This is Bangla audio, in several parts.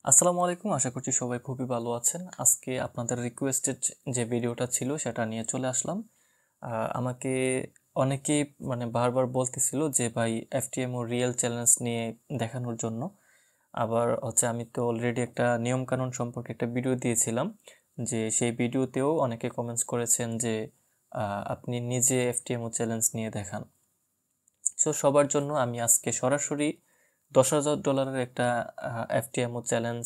আসসালামু আলাইকুম, আশা করছি সবাই খুবই ভালো আছেন। আজকে আপনাদের রিকোয়েস্টেড যে ভিডিওটা ছিল সেটা নিয়ে চলে আসলাম। আমাকে অনেকেই বারবার বলতেছিল যে ভাই এফটিএমও রিয়েল চ্যালেঞ্জ নিয়ে দেখানোর জন্য। আবার হচ্ছে আমি তো অলরেডি একটা নিয়মকানুন সম্পর্কে একটা ভিডিও দিয়েছিলাম, যে সেই ভিডিওতেও অনেকে কমেন্টস করেছেন যে আপনি নিজে এফটিএমও চ্যালেঞ্জ নিয়ে দেখান। সো সবার জন্য আমি আজকে সরাসরি $10,000 একটা এফটিএমও চ্যালেঞ্জ,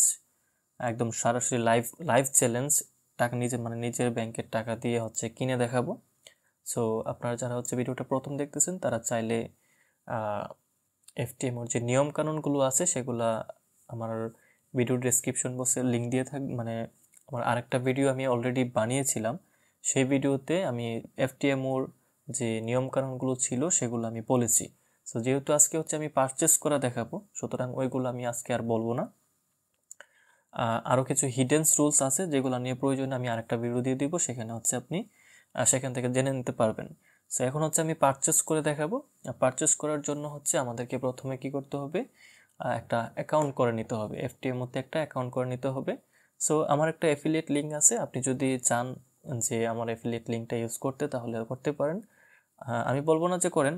একদম সরাসরি লাইভ লাইভ চ্যালেঞ্জ, টাকা নিজের ব্যাংকের টাকা দিয়ে হচ্ছে কিনে দেখাবো। সো আপনারা যারা হচ্ছে ভিডিওটা প্রথম দেখতেছেন তারা চাইলে এফটিএমওর যে নিয়ম কানুনগুলো আছে সেগুলা আমার ভিডিও ডেসক্রিপশন বক্সে লিঙ্ক দিয়ে আমার আরেকটা ভিডিও আমি অলরেডি বানিয়েছিলাম, সেই ভিডিওতে আমি এফটিএমওর যে নিয়ম কানুনগুলো ছিল সেগুলো আমি বলেছি। সো যেহেতু আজকে হচ্ছে আমি পারচেস করা দেখাবো, সুতরাং ওইগুলো আমি আজকে আর বলবো না। আরও কিছু হিডেন্স রুলস আছে যেগুলো নিয়ে প্রয়োজনে আমি আরেকটা ভিডিও দিয়ে দিব, সেখানে হচ্ছে আপনি সেখান থেকে জেনে নিতে পারবেন। সো এখন হচ্ছে আমি পারচেস করে দেখাবো। পারচেস করার জন্য হচ্ছে আমাদেরকে প্রথমে কি করতে হবে, একটা অ্যাকাউন্ট করে নিতে হবে, এফটিএম মধ্যে একটা অ্যাকাউন্ট করে নিতে হবে। সো আমার একটা অ্যাফিলিয়েট লিঙ্ক আছে, আপনি যদি চান যে আমার অ্যাফিলিয়েট লিঙ্কটা ইউজ করতে তাহলে করতে পারেন। আমি বলবো না যে করেন,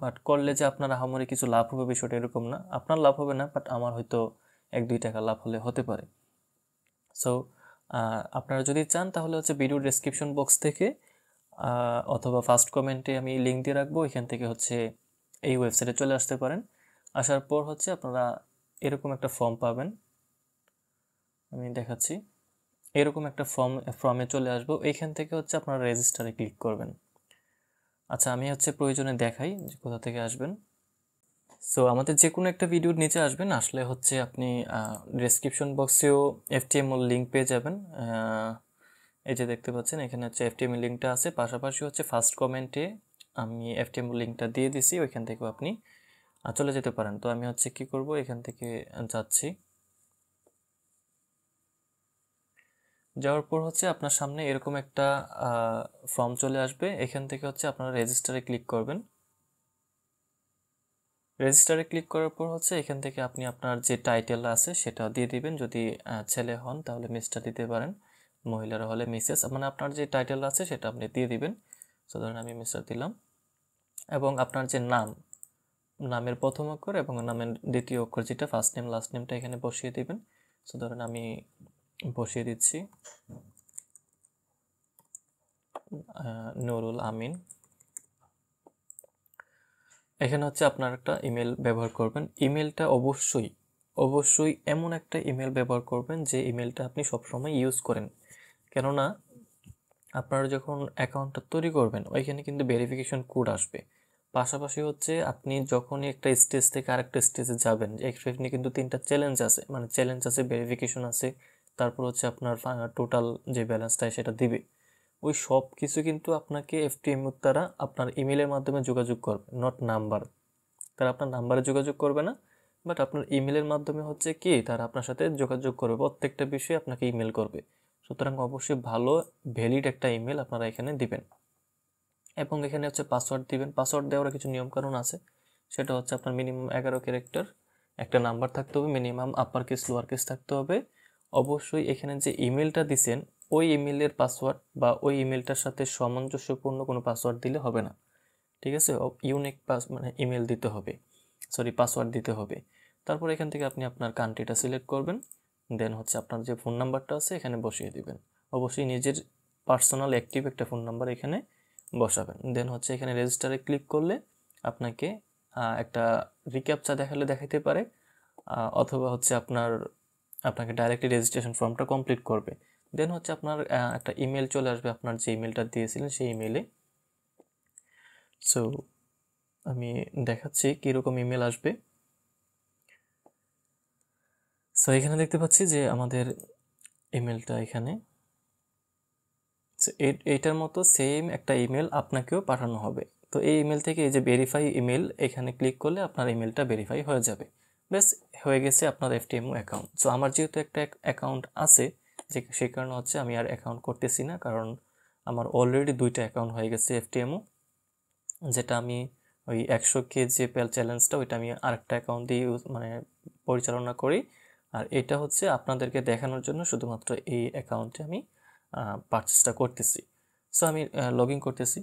বাট করলে যে আপনার আহামরি কিছু লাভ হবে বিষয়টা এরকম না। আপনার লাভ হবে না, বাট আমার হয়তো 1-2 টাকা লাভ হলে হতে পারে। সো আপনারা যদি চান তাহলে হচ্ছে ভিডিও ডেসক্রিপশন বক্স থেকে অথবা ফার্স্ট কমেন্টে আমি লিঙ্ক দিয়ে রাখবো, এখান থেকে হচ্ছে এই ওয়েবসাইটে চলে আসতে পারেন। আসার পর হচ্ছে আপনারা এরকম একটা ফর্ম পাবেন, আমি দেখাচ্ছি। এরকম একটা ফর্মে চলে আসবো, এইখান থেকে হচ্ছে আপনারা রেজিস্টারে ক্লিক করবেন। আচ্ছা, আমি হচ্ছে প্রয়োজনে দেখাই যে কোথা থেকে আসবেন। সো আমাদের যে কোনো একটা ভিডিওর নিচে আসবেন, আসলে হচ্ছে আপনি ডেসক্রিপশন বক্সেও এফটিএমএল লিঙ্ক পেয়ে যাবেন। এই যে দেখতে পাচ্ছেন এখানে হচ্ছে এফটিএমএল লিঙ্কটা আছে, পাশাপাশি হচ্ছে ফার্স্ট কমেন্টে আমি এফটিএমএল লিঙ্কটা দিয়ে দিছি, ওইখান থেকেও আপনি চলে যেতে পারেন। তো আমি হচ্ছে কি করব, এখান থেকে যাচ্ছি। যাওয়ার পর হচ্ছে আপনার সামনে এরকম একটা ফর্ম চলে আসবে, এখান থেকে হচ্ছে আপনারা রেজিস্টারে ক্লিক করবেন। রেজিস্টারে ক্লিক করার পর হচ্ছে এখান থেকে আপনি আপনার যে টাইটেল আছে সেটা দিয়ে দিবেন। যদি ছেলে হন তাহলে মিস্টার দিতে পারেন, মহিলারা হলে মিসেস, আপনার যে টাইটেল আছে সেটা আপনি দিয়ে দিবেন। সো ধরেন আমি মিস্টার দিলাম, এবং আপনার যে নামের প্রথম অক্ষর এবং নামের দ্বিতীয় অক্ষর যেটা ফার্স্ট নেম লাস্ট নেমটা এখানে বসিয়ে দিবেন। সো ধরেন আমি বসিয়ে দিচ্ছি নুরুল আমিন। এখানে হচ্ছে আপনার একটা ইমেল ব্যবহার করবেন। ইমেলটা অবশ্যই অবশ্যই এমন একটা ইমেল ব্যবহার করবেন যে ইমেলটা আপনি সবসময় ইউজ করেন। কেননা আপনারা যখন অ্যাকাউন্টটা তৈরি করবেন ওইখানে কিন্তু ভেরিফিকেশন কোড আসবে। পাশাপাশি হচ্ছে আপনি যখনই একটা স্টেজ থেকে আরেকটা স্টেজে যাবেন, এখানে কিন্তু 3টা চ্যালেঞ্জ আছে, চ্যালেঞ্জ আছে, ভেরিফিকেশন আছে, তারপর হচ্ছে আপনার টোটাল যে ব্যালেন্সটা সেটা দিবে। ওই সব কিছু কিন্তু আপনাকে এফটিএম দ্বারা আপনার ইমেলের মাধ্যমে যোগাযোগ করবে, নট নাম্বার। তারা আপনার নাম্বারে যোগাযোগ করবে না, বাট আপনার ইমেলের মাধ্যমে হচ্ছে কি তারা আপনার সাথে যোগাযোগ করবে, প্রত্যেকটা বিষয়ে আপনাকে ইমেল করবে। সুতরাং অবশ্যই ভালো ভ্যালিড একটা ইমেল আপনারা এখানে দিবেন, এবং এখানে হচ্ছে পাসওয়ার্ড দিবেন। পাসওয়ার্ড দেওয়ার কিছু নিয়মকানুন আছে, সেটা হচ্ছে আপনার মিনিমাম 11 ক্যারেক্টার একটা নাম্বার থাকতে হবে, minimum upper case lower case থাকতে হবে। অবশ্যই এখানে যে ইমেলটা দিছেন ওই ইমেলের পাসওয়ার্ড বা ওই ইমেলটার সাথে সামঞ্জস্যপূর্ণ কোনো পাসওয়ার্ড দিলে হবে না, ঠিক আছে? ইউনিক ইমেল দিতে হবে, সরি পাসওয়ার্ড দিতে হবে। তারপর এখান থেকে আপনি আপনার কান্ট্রিটা সিলেক্ট করবেন, দেন হচ্ছে আপনার যে ফোন নাম্বারটা আছে এখানে বসিয়ে দিবেন। অবশ্যই নিজের পার্সোনাল অ্যাক্টিভ একটা ফোন নাম্বার এখানে বসাবেন। দেন হচ্ছে এখানে রেজিস্টারে ক্লিক করলে আপনাকে একটা রিক্যাপচা দেখাইতে পারে, অথবা হচ্ছে আপনাকে ডাইরেক্টলি রেজিস্ট্রেশন ফর্মটা কমপ্লিট করবে। দেন হচ্ছে আপনার একটা ইমেল চলে আসবে, আপনার যে ইমেলটা দিয়েছিলেন সেই ইমেলে। সো আমি দেখাচ্ছি কীরকম ইমেল আসবে। সো এখানে দেখতে পাচ্ছি যে আমাদের ইমেলটা এখানে, এইটার মতো সেম একটা ইমেল আপনাকেও পাঠানো হবে। তো এই ইমেল থেকে এই যে ভেরিফাই ইমেল এখানে ক্লিক করলে আপনার ইমেলটা ভেরিফাই হয়ে যাবে। বেশ, হয়ে গেছে আপনার এফটিএমও অ্যাকাউন্ট। সো আমার যেহেতু একটা অ্যাকাউন্ট আছে, যে সেই কারণে হচ্ছে আমি আর অ্যাকাউন্ট করতেছি না, কারণ আমার অলরেডি 2টা অ্যাকাউন্ট হয়ে গেছে এফটিএমও। যেটা আমি ওই 100K যে চ্যালেঞ্জটা ওইটা আমি আরেকটা অ্যাকাউন্ট দিয়ে পরিচালনা করি, আর এটা হচ্ছে আপনাদেরকে দেখানোর জন্য শুধুমাত্র এই অ্যাকাউন্টে আমি পারচেসটা করতেছি। সো আমি লগ ইন করতেছি।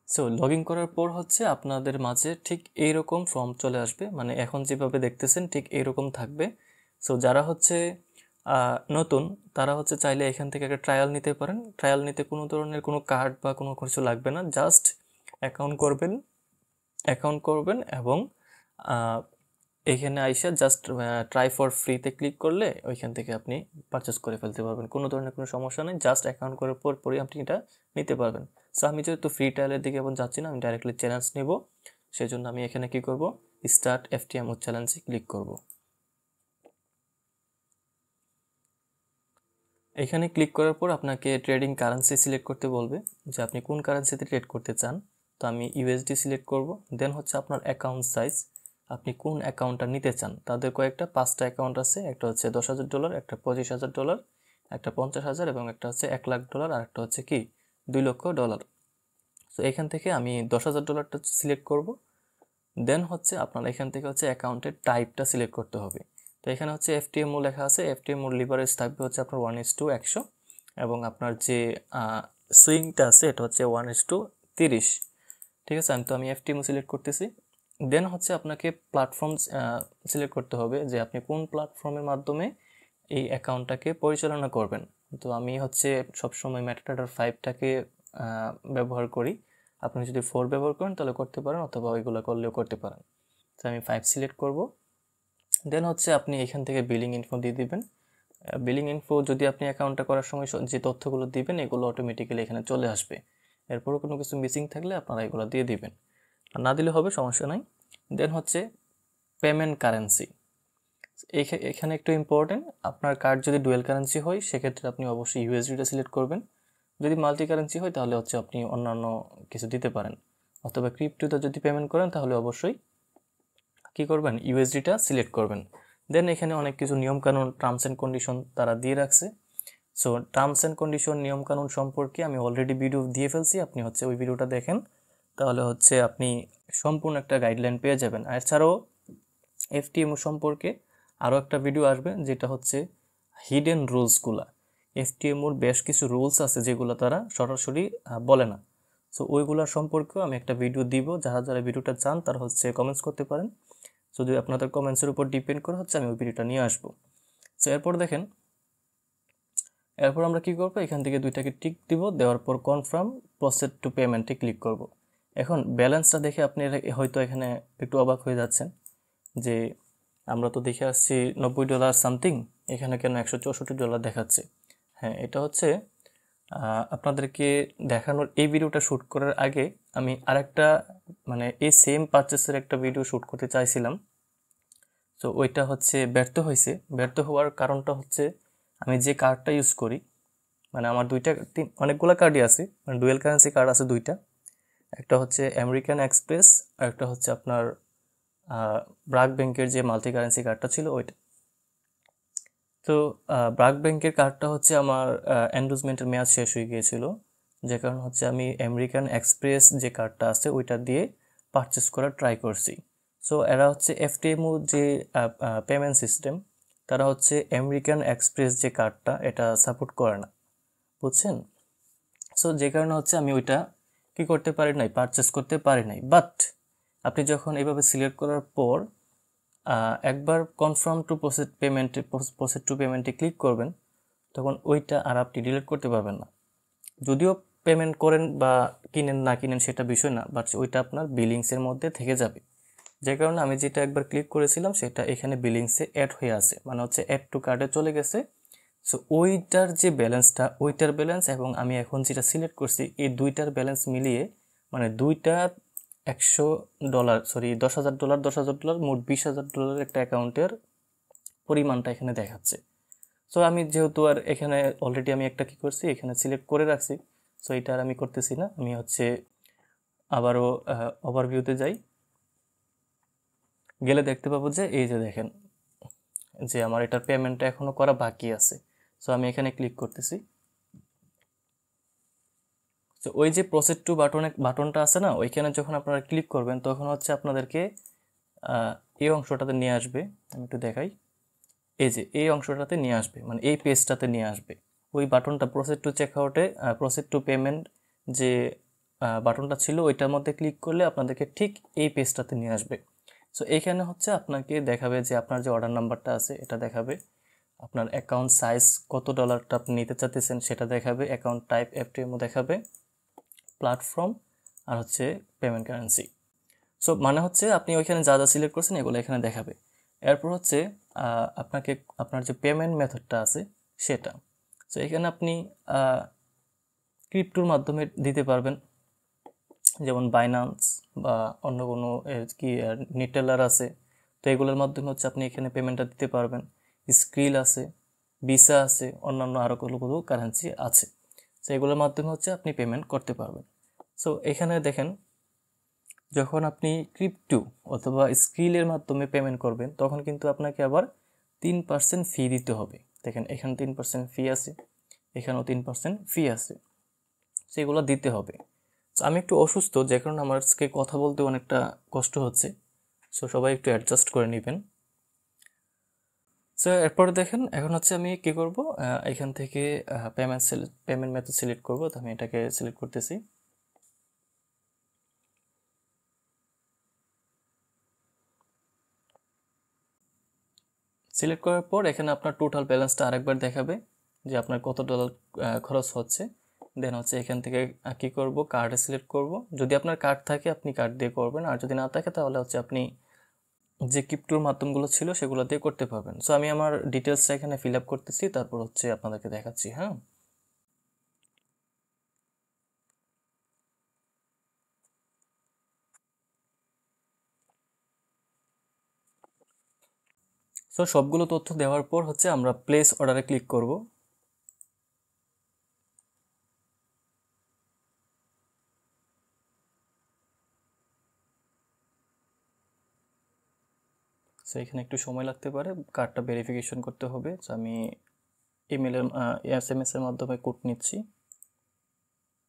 সো লগ ইন করার পর হচ্ছে আপনাদের মাঝে ঠিক এইরকম ফর্ম চলে আসবে, মানে এখন যেভাবে দেখতেছেন ঠিক এইরকম থাকবে। সো যারা হচ্ছে নতুন, তারা হচ্ছে চাইলে এখান থেকে একটা ট্রায়াল নিতে পারেন। ট্রায়াল নিতে কোনো ধরনের কোনো কার্ড বা কোনো কিছু লাগবে না, জাস্ট অ্যাকাউন্ট করবেন, এবং এখানে আইসা জাস্ট ট্রাই ফর ফ্রিতে ক্লিক করলে ওইখান থেকে আপনি পারচেস করে ফেলতে পারবেন। কোনো ধরনের কোনো সমস্যা নেই, জাস্ট অ্যাকাউন্ট করার পরই আপনি এটা নিতে পারবেন। সো আমি যেহেতু ফ্রি ট্রায়ালের দিকে এখন যাচ্ছি না, আমি ডাইরেক্টলি চ্যালেঞ্জ নেব, সেজন্য আমি এখানে কি করব, স্টার্ট এফটিএমও চ্যালেঞ্জে ক্লিক করব। এখানে ক্লিক করার পর আপনাকে ট্রেডিং কারেন্সি সিলেক্ট করতে বলবে যে আপনি কোন কারেন্সিতে ট্রেড করতে চান। তো আমি ইউএসডি সিলেক্ট করব। দেন হচ্ছে আপনার অ্যাকাউন্ট সাইজ, আপনি কোন অ্যাকাউন্টটা নিতে চান। তাদের কয়েকটা 5টা অ্যাকাউন্ট আছে, একটা হচ্ছে $10,000, একটা $25,000, একটা 50,000 এবং একটা হচ্ছে $1,00,000, আর একটা হচ্ছে কি $2,00,000। তো এখান থেকে আমি $10,000টা সিলেক্ট করব। দেন হচ্ছে আপনার এখান থেকে হচ্ছে অ্যাকাউন্টের টাইপটা সিলেক্ট করতে হবে। তো এখানে হচ্ছে এফটিএমও লেখা আছে, এফটিএমওর লিভারেজ থাকবে হচ্ছে আপনার 1:100, এবং আপনার যে সুইংটা আছে এটা হচ্ছে 1:30। ঠিক আছে, আমি এফটিএমও সিলেক্ট করতেছি। দেন হচ্ছে আপনাকে প্ল্যাটফর্ম সিলেক্ট করতে হবে যে আপনি কোন প্ল্যাটফর্মের মাধ্যমে এই অ্যাকাউন্টটাকে পরিচালনা করবেন। তো আমি হচ্ছে সবসময় মেটাডাটার 5টাকে ব্যবহার করি। আপনি যদি 4 ব্যবহার করেন তাহলে করতে পারেন, অথবা ওইগুলো করলেও করতে পারেন। তো আমি 5 সিলেক্ট করব। দেন হচ্ছে আপনি এখান থেকে বিলিং ইনফো দিয়ে দিবেন। বিলিং ইনফো যদি আপনি অ্যাকাউন্টটা করার সময় যে তথ্যগুলো দিবেন এগুলো অটোমেটিক্যালি এখানে চলে আসবে। এরপরও কোনো কিছু মিসিং থাকলে আপনারা এগুলো দিয়ে দিবেন, আর না দিলে হবে, সমস্যা নাই। দেন হচ্ছে পেমেন্ট কারেন্সি। এখানে একটু ইম্পর্টেন্ট, আপনার কার্ড যদি ডুয়েল কারেন্সি হয় সেক্ষেত্রে আপনি অবশ্যই ইউএসডিটা সিলেক্ট করবেন। যদি মাল্টি কারেন্সি হয় তাহলে হচ্ছে আপনি অন্যান্য কিছু দিতে পারেন, অথবা ক্রিপ্টোতে যদি পেমেন্ট করেন তাহলে অবশ্যই কি করবেন, ইউএসডিটা সিলেক্ট করবেন। দেন এখানে অনেক কিছু নিয়মকানুন, টার্মস অ্যান্ড কন্ডিশন তারা দিয়ে রাখছে। সো টার্মস অ্যান্ড কন্ডিশন, নিয়মকানুন সম্পর্কে আমি অলরেডি ভিডিও দিয়ে ফেলছি, আপনি হচ্ছে ওই ভিডিওটা দেখেন, তাহলে হচ্ছে আপনি সম্পূর্ণ একটা গাইডলাইন পেয়ে যাবেন। আর এছাড়াও এফটিএমও সম্পর্কে আরও একটা ভিডিও আসবে, যেটা হচ্ছে হিডেন রুলসগুলা। এফটিএমওর বেশ কিছু রুলস আছে যেগুলো তারা সরাসরি বলে না। সো ওইগুলোর সম্পর্কেও আমি একটা ভিডিও দিব, যারা যারা ভিডিওটা চান তারা হচ্ছে কমেন্টস করতে পারেন। যদি আপনাদের কমেন্টসের উপর ডিপেন্ড করে হচ্ছে আমি ওই ভিডিওটা নিয়ে আসবো। সো এরপর দেখেন, এরপর আমরা কি করবো, এখান থেকে 2টাকে টিক দিব, দেওয়ার পর কনফার্ম প্রসেস টু পেমেন্টে ক্লিক করব। এখন ব্যালেন্সটা দেখে আপনি হয়তো এখানে একটু অবাক হয়ে যাচ্ছেন যে আমরা তো দেখে আসছি $90 সামথিং, এখানে কেন $164 দেখাচ্ছে। হ্যাঁ, এটা হচ্ছে আপনাদেরকে দেখানোর, এই ভিডিওটা শ্যুট করার আগে আমি আরেকটা মানে এই সেম পারচেসের একটা ভিডিও শ্যুট করতে চাইছিলাম। তো ওইটা হচ্ছে ব্যর্থ হয়েছে। ব্যর্থ হওয়ার কারণটা হচ্ছে আমি যে কার্ডটা ইউজ করি, মানে আমার অনেকগুলো কার্ডই আছে, মানে ডুয়েল কারেন্সি কার্ড আছে 2টা। একটা হচ্ছে আমেরিকান এক্সপ্রেস, আর একটা হচ্ছে আপনার ব্রাক ব্যাংকের যে মাল্টি কারেন্সি কার্ডটা ছিল ওইটা। তো ব্রাক ব্যাংকের কার্ডটা হচ্ছে আমার এন্ডোজমেন্টের মেয়াদ শেষ হয়ে গিয়েছিল, যে কারণে হচ্ছে আমি আমেরিকান এক্সপ্রেস যে কার্ডটা আছে ওইটা দিয়ে পারচেস করার ট্রাই করছি। সো এরা হচ্ছে এফটিএমও যে পেমেন্ট সিস্টেম, তারা হচ্ছে আমেরিকান এক্সপ্রেস যে কার্ডটা এটা সাপোর্ট করে না, বুঝছেন। সো যে কারণে হচ্ছে আমি ওইটা কি করতে পারি নাই, পারচেস করতে পারি নাই। বাট আপনি যখন এইভাবে সিলেক্ট করার পর একবার কনফার্ম টু প্রসেস টু পেমেন্টে ক্লিক করবেন, তখন ওইটা আর আপনি ডিলিট করতে পারবেন না। যদিও পেমেন্ট করেন বা কিনেন না কিনেন সেটা বিষয় না, বাট ওইটা আপনার বিলিংসের মধ্যে থেকে যাবে। যে কারণে আমি যেটা একবার ক্লিক করেছিলাম সেটা এখানে বিলিংসে অ্যাড হয়ে আছে, মানে হচ্ছে অ্যাড টু কার্ডে চলে গেছে। সো ওইটার যে ব্যালেন্সটা, ওইটার ব্যালেন্স এবং আমি এখন যেটা সিলেক্ট করছি এই দুইটার ব্যালেন্স মিলিয়ে, মানে দুইটা $10,000 মোট $20,000 একটা অ্যাকাউন্টের পরিমাণটা এখানে দেখাচ্ছে। সো আমি যেহেতু আর এখানে অলরেডি আমি একটা কি করছি, এখানে সিলেক্ট করে রাখছি, সো এটা আর আমি করতেছি না। আমি হচ্ছে আবারও ওভারভিউতে যাই, গেলে দেখতে পাবো যে এই যে দেখেন যে আমার এটার পেমেন্টটা এখনও করা বাকি আছে। সো আমি এখানে ক্লিক করতেছি। তো ওই যে প্রসেস টু বাটনটা আছে না, ওইখানে যখন আপনারা ক্লিক করবেন তখন হচ্ছে আপনাদেরকে এই অংশটাতে নিয়ে আসবে। আমি একটু দেখাই, এই যে এই অংশটাতে নিয়ে আসবে, মানে এই পেজটাতে নিয়ে আসবে। ওই বাটনটা প্রসেস টু চেকআউটে, প্রসেস টু পেমেন্ট যে বাটনটা ছিল ওইটার মধ্যে ক্লিক করলে আপনাদেরকে ঠিক এই পেজটাতে নিয়ে আসবে। সো এইখানে হচ্ছে আপনাকে দেখাবে যে আপনার যে অর্ডার নাম্বারটা আছে এটা দেখাবে, আপনার অ্যাকাউন্ট সাইজ কত ডলারটা আপনি নিতে চাচ্ছেন সেটা দেখাবে, অ্যাকাউন্ট টাইপ এফটিএমও দেখাবে, প্ল্যাটফর্ম আর হচ্ছে পেমেন্ট কারেন্সি। সো মানে হচ্ছে আপনি ওইখানে যা যা সিলেক্ট করছেন এগুলো এখানে দেখাবে। এরপর হচ্ছে আপনাকে আপনার যে পেমেন্ট মেথডটা আছে সেটা, সো এখানে আপনি ক্রিপ্টোর মাধ্যমে দিতে পারবেন, যেমন বাইন্যান্স বা অন্য কোনো কি নিটেলার আছে, তো এগুলোর মাধ্যমে হচ্ছে আপনি এখানে পেমেন্টটা দিতে পারবেন। স্ক্রিল আছে, ভিসা আছে, অন্যান্য আরও কোনো কারেন্সি আছে, তো এগুলোর মাধ্যমে হচ্ছে আপনি পেমেন্ট করতে পারবেন। সো এখানে দেখেন, যখন আপনি ক্রিপ্টো অথবা স্ক্রিলের মাধ্যমে পেমেন্ট করবেন তখন কিন্তু আপনাকে আবার 3% ফি দিতে হবে। দেখেন এখানে 3% ফি আছে, এখানেও 3% ফি আছে, সেগুলো দিতে হবে। তো আমি একটু অসুস্থ, যে কারণে আমার আজকে কথা বলতে অনেকটা কষ্ট হচ্ছে, সো সবাই একটু অ্যাডজাস্ট করে নেবেন। সো এরপরে দেখেন এখন হচ্ছে আমি কি করব, এখান থেকে পেমেন্ট মেথড সিলেক্ট করব, তো আমি এটাকে সিলেক্ট করতেছি। সিলেক্ট করার পর এখানে আপনার টোটাল ব্যালেন্সটা আরেকবার দেখাবে যে আপনার কত ডলার খরচ হচ্ছে। দেন হচ্ছে এখান থেকে কি করব, কার্ডে সিলেক্ট করব। যদি আপনার কার্ড থাকে আপনি কার্ড দিয়ে করবেন, আর যদি না থাকে তাহলে হচ্ছে আপনি যে ক্রিপ্টোর মাধ্যমগুলো ছিল সেগুলো দিয়ে করতে পারবেন। সো আমি আমার ডিটেলসটা এখানে ফিল আপ করতেছি, তারপর হচ্ছে আপনাদেরকে দেখাচ্ছি। হ্যাঁ, সো সবগুলো তথ্য দেওয়ার পর হচ্ছে আমরা প্লেস অর্ডারে ক্লিক করব। সো এখানে একটু সময় লাগতে পারে, কার্ডটা ভেরিফিকেশন করতে হবে। সো আমি ইমেলের SMS এর মাধ্যমে কোড নিচ্ছি।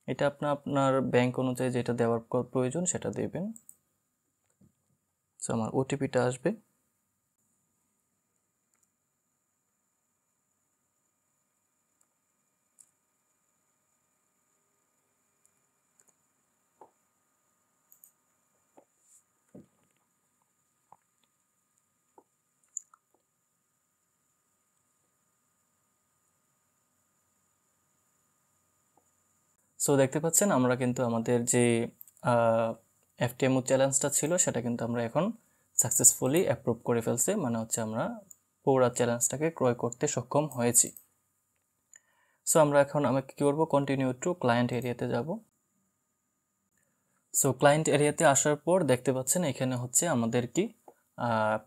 এটা আপনার ব্যাংক অনুযায়ী যেটা দেওয়ার প্রয়োজন সেটা দেবেন। সো আমার ওটিপিটা আসবে। সো দেখতে পাচ্ছেন আমরা কিন্তু আমাদের যে এফটিএমও চ্যালেঞ্জটা ছিল সেটা কিন্তু আমরা এখন সাকসেসফুলি অ্যাপ্রুভ করে ফেলছি, মানে হচ্ছে আমরা পুরো চ্যালেঞ্জটাকে ক্রয় করতে সক্ষম হয়েছি। সো আমি কী করবো, কন্টিনিউ টু ক্লায়েন্ট এরিয়াতে যাব। সো ক্লায়েন্ট এরিয়াতে আসার পর দেখতে পাচ্ছেন এখানে হচ্ছে আমাদের কি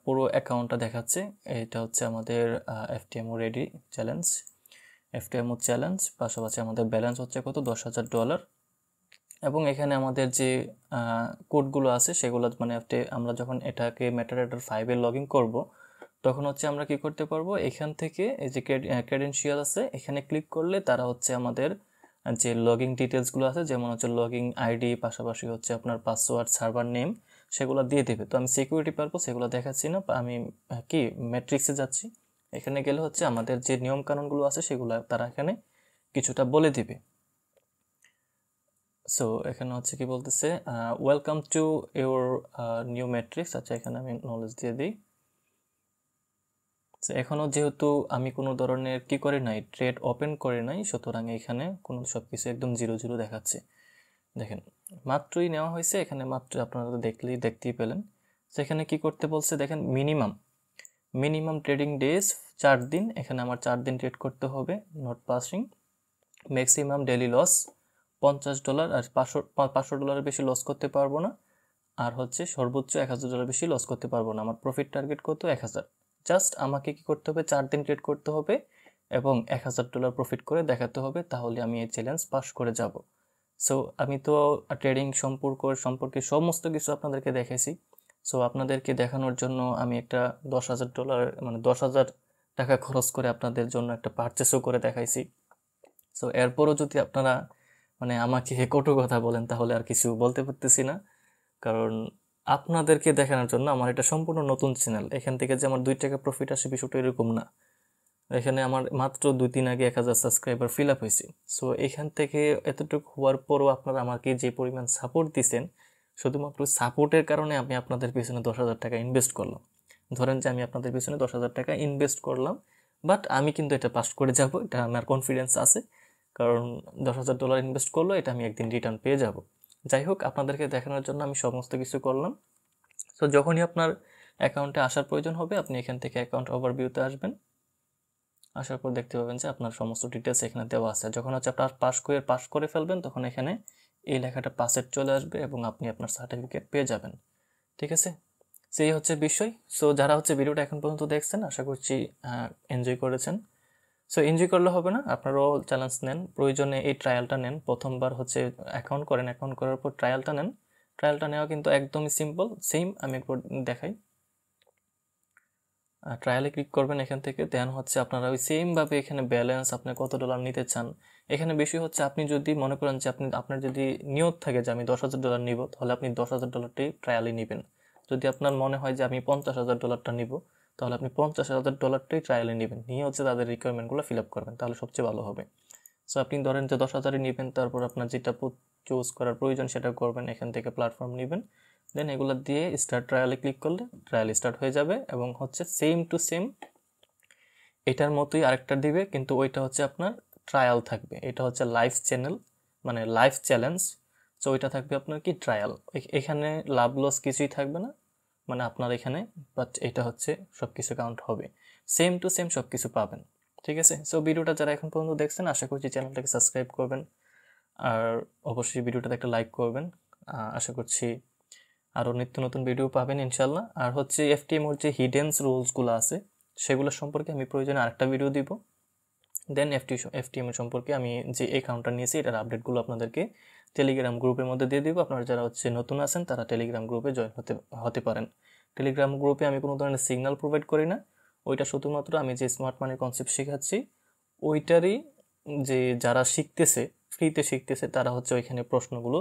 পুরো অ্যাকাউন্টটা দেখাচ্ছে। এটা হচ্ছে আমাদের এফটিএমও রেডি চ্যালেঞ্জ, এফটিএমও চ্যালেঞ্জ, পাশাপাশি আমাদের ব্যালেন্স হচ্ছে কত, $10,000। এবং এখানে আমাদের যে কোডগুলো আছে সেগুলো মানে আমরা যখন এটাকে মেটাডেটার 5-এ লগ ইন করবো তখন হচ্ছে আমরা কি করতে পারবো, এখান থেকে এই যে ক্রেডেনশিয়াল আছে এখানে ক্লিক করলে তারা হচ্ছে আমাদের যে লগইন ডিটেলসগুলো আছে, যেমন হচ্ছে লগইন আইডি, পাশাপাশি হচ্ছে আপনার পাসওয়ার্ড, সার্ভার নেম, সেগুলো দিয়ে দেবে। তো আমি সিকিউরিটি পারপোজ সেগুলো দেখাচ্ছি না, আমি কি ম্যাট্রিক্সে যাচ্ছি। এখানে গেলে হচ্ছে আমাদের যে নিয়মকানুনগুলো আছে সেগুলো তারা এখানে কিছুটা বলে দিবে। সো এখানে হচ্ছে কি বলতেছে, welcome to your new matrix. আচ্ছা, এখানে আমি নলেজ দিয়ে দিই। এখনও যেহেতু আমি কোনো ধরনের কি করে নাই, ট্রেড ওপেন করে নাই, সুতরাং এখানে কোনো সব কিছু একদম 0 দেখাচ্ছে। দেখেন মাত্রই নেওয়া হয়েছে, এখানে মাত্র আপনারা দেখতেই পেলেন। তো এখানে কি করতে বলছে দেখেন, মিনিমাম ট্রেডিং ডেজ 4 দিন, এখানে আমার 4 দিন ট্রেড করতে হবে, not passing. Maximum daily loss $50, আর $500 বেশি লস করতে পারবো না। আর হচ্ছে সর্বোচ্চ $1,000 বেশি লস করতে পারবো না। আমার প্রফিট টার্গেট কত, 1,000। জাস্ট আমাকে কি করতে হবে, 4 দিন ট্রেড করতে হবে এবং $1,000 প্রফিট করে দেখাতে হবে, তাহলে আমি এই চ্যালেঞ্জ পাস করে যাব। সো আমি তো ট্রেডিং সম্পর্কে সমস্ত কিছু আপনাদেরকে দেখাইছি। সো আপনাদেরকে দেখানোর জন্য আমি একটা $10,000 মানে 10,000 টাকা খরচ করে আপনাদের জন্য একটা পারচেসও করে দেখাইছি। সো এরপরও যদি আপনারা মানে আমাকে কটু কথা বলেন তাহলে আর কিছু বলতে পারতেছি না, কারণ আপনাদেরকে দেখানোর জন্য আমার এটা সম্পূর্ণ নতুন চ্যানেল। এখান থেকে যে আমার 2 টাকা প্রফিট আসে বিষয়টা এরকম না। এখানে আমার মাত্র 2 দিন আগে 1000 সাবস্ক্রাইবার ফিল আপ হয়েছে। সো এখান থেকে এতটুকু হওয়ার পরও আপনারা আমাকে যে পরিমাণ সাপোর্ট দিছেন, শুধুমাত্র সাপোর্টের কারণে আমি আপনাদের পিছনে 10,000 টাকা ইনভেস্ট করলাম। ধরেন যে আমি আপনাদের পিছনে 10,000 টাকা ইনভেস্ট করলাম, বাট আমি কিন্তু এটা পাস করে যাব, এটা আমার কনফিডেন্স আছে। কারণ $10,000 ইনভেস্ট করলো, এটা আমি একদিন রিটার্ন পেয়ে যাব। যাই হোক, আপনাদেরকে দেখানোর জন্য আমি সমস্ত কিছু করলাম। সো যখনই আপনার অ্যাকাউন্টে আসার প্রয়োজন হবে, আপনি এখান থেকে অ্যাকাউন্ট ওভারভিউতে আসবেন। আসার পর দেখতে পাবেন যে আপনার সমস্ত ডিটেলস এখানে দেওয়া আছে। যখন হচ্ছে আপনার পাস করে ফেলবেন, তখন এখানে এই লেখাটা পাসের চলে আসবে এবং আপনি আপনার সার্টিফিকেট পেয়ে যাবেন। ঠিক আছে, সেই হচ্ছে বিষয়। সো যারা হচ্ছে ভিডিওটা এখন পর্যন্ত দেখছেন, আশা করছি এনজয় করেছেন। সো এনজয় করলে হবে না, আপনারাও চ্যালেঞ্জ নেন, প্রয়োজনে এই ট্রায়ালটা নেন। প্রথমবার হচ্ছে অ্যাকাউন্ট করেন, অ্যাকাউন্ট করার পর ট্রায়ালটা নেন। ট্রায়ালটা নেওয়া কিন্তু একদমই সিম্পল, সেম আমি একবার দেখাই। ট্রায়ালে ক্লিক করবেন এখান থেকে, দেন হচ্ছে আপনারা ওই সেমভাবে এখানে ব্যালেন্স আপনি কত ডলার নিতে চান। এখানে বেশি হচ্ছে আপনি যদি মনে করেন যে আপনার যদি নিয়ত থাকে যে আমি $10,000 নিব, তাহলে আপনি $10,000টাই ট্রায়ালে নেবেন। যদি আপনার মনে হয় যে আমি $50,000টা নিব, তাহলে আপনি $50,000টাই ট্রায়ালে নেবেন, নিয়ে হচ্ছে তাদের রিকোয়ারমেন্টগুলো ফিল আপ করবেন, তাহলে সবচেয়ে ভালো হবে। সো আপনি ধরেন যে 10,000 নেবেন, তারপর আপনার যেটা চুজ করার প্রয়োজন সেটা করবেন, এখান থেকে প্ল্যাটফর্ম নেবেন, দেন এগুলো দিয়ে স্টার্ট ট্রায়ালে ক্লিক করলে ট্রায়াল স্টার্ট হয়ে যাবে। এবং হচ্ছে সেম টু সেম এটার মতোই আরেকটা দিবে, কিন্তু ওইটা হচ্ছে আপনার ট্রায়াল থাকবে, এটা হচ্ছে লাইভ চ্যানেল, মানে লাইভ চ্যালেঞ্জ। সো ওইটা থাকবে আপনার কি ট্রায়াল, এখানে লাভ লস কিছুই থাকবে না, মানে আপনার এখানে বাট এটা হচ্ছে সব কিছু কাউন্ট হবে, সেম টু সেম সব কিছু পাবেন। ঠিক আছে, সো ভিডিওটা যারা এখন পর্যন্ত দেখছেন, আশা করছি চ্যানেলটাকে সাবস্ক্রাইব করবেন, আর অবশ্যই ভিডিওটাতে একটা লাইক করবেন। আশা করছি আরও নিত্য নতুন ভিডিও পাবেন ইনশাল্লাহ। আর হচ্ছে এফটিএম এর যে হিডেন্স রুলসগুলো আছে, সেগুলো সম্পর্কে আমি প্রয়োজনে আরেকটা ভিডিও দিব। দেন এফটিএম এর সম্পর্কে আমি যে অ্যাকাউন্টটা নিয়েছি এটার আপডেটগুলো আপনাদেরকে টেলিগ্রাম গ্রুপের মধ্যে দিয়ে দিব। আপনারা যারা হচ্ছে নতুন আছেন তারা টেলিগ্রাম গ্রুপে জয়েন হতে পারেন। টেলিগ্রাম গ্রুপে আমি কোনো ধরনের সিগন্যাল প্রোভাইড করি না, ওইটা শুধুমাত্র আমি যে স্মার্ট মানির কনসেপ্ট শেখাচ্ছি ওইটারই, যে যারা শিখতেছে ফ্রিতে শিখতেছে তারা হচ্ছে ওইখানে প্রশ্নগুলো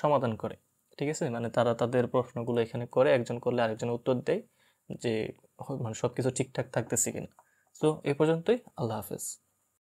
সমাধান করে। ঠিক আছে, মানে তারা তাদের প্রশ্নগুলো এখানে করে, একজন করলে আরেকজন উত্তর দেয়, যে মানে সব কিছু ঠিকঠাক থাকতেছে কিনা। তো এ পর্যন্তই, আল্লাহ হাফেজ।